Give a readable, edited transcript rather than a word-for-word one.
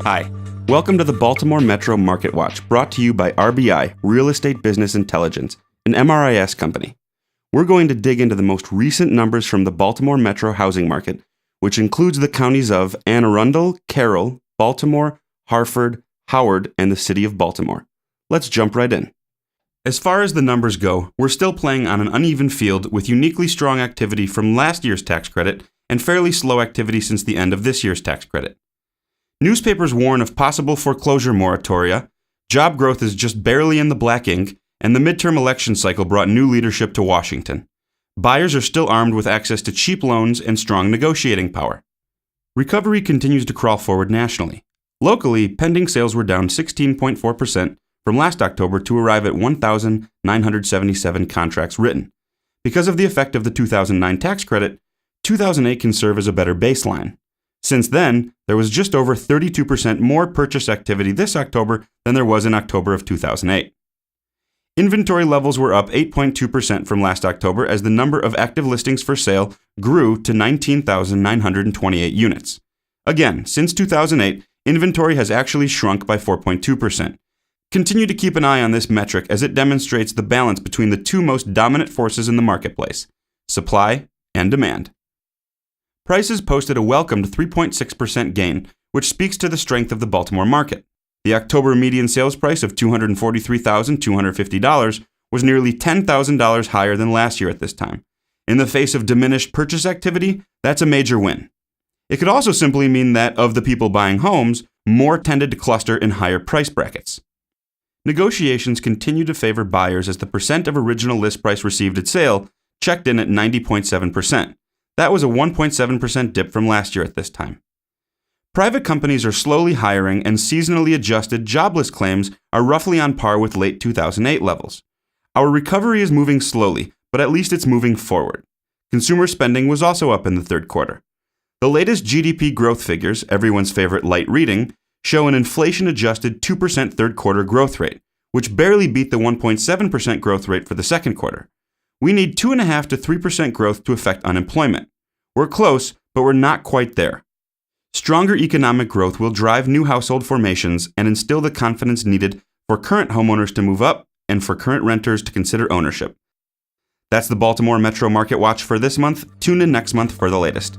Hi, welcome to the Baltimore Metro MarketWatch, brought to you by RBI, Real Estate Business Intelligence, an MRIS company. We're going to dig into the most recent numbers from the Baltimore Metro housing market, which includes the counties of Anne Arundel, Carroll, Baltimore, Hartford, Howard, and the city of Baltimore. Let's jump right in. As far as the numbers go, we're still playing on an uneven field with uniquely strong activity from last year's tax credit and fairly slow activity since the end of this year's tax credit. Newspapers warn of possible foreclosure moratoria, job growth is just barely in the black ink, and the midterm election cycle brought new leadership to Washington. Buyers are still armed with access to cheap loans and strong negotiating power. Recovery continues to crawl forward nationally. Locally, pending sales were down 16.4% from last October to arrive at 1,977 contracts written. Because of the effect of the 2009 tax credit, 2008 can serve as a better baseline. Since then, there was just over 32% more purchase activity this October than there was in October of 2008. Inventory levels were up 8.2% from last October as the number of active listings for sale grew to 19,928 units. Again, since 2008, inventory has actually shrunk by 4.2%. Continue to keep an eye on this metric as it demonstrates the balance between the two most dominant forces in the marketplace, supply and demand. Prices posted a welcomed 3.6% gain, which speaks to the strength of the Baltimore market. The October median sales price of $243,250 was nearly $10,000 higher than last year at this time. In the face of diminished purchase activity, that's a major win. It could also simply mean that, of the people buying homes, more tended to cluster in higher price brackets. Negotiations continue to favor buyers as the percent of original list price received at sale checked in at 90.7%. That was a 1.7% dip from last year at this time. Private companies are slowly hiring, and seasonally adjusted jobless claims are roughly on par with late 2008 levels. Our recovery is moving slowly, but at least it's moving forward. Consumer spending was also up in the third quarter. The latest GDP growth figures, everyone's favorite light reading, show an inflation-adjusted 2% third quarter growth rate, which barely beat the 1.7% growth rate for the second quarter. We need 2.5% to 3% growth to affect unemployment. We're close, but we're not quite there. Stronger economic growth will drive new household formations and instill the confidence needed for current homeowners to move up and for current renters to consider ownership. That's the Baltimore Metro Market Watch for this month. Tune in next month for the latest.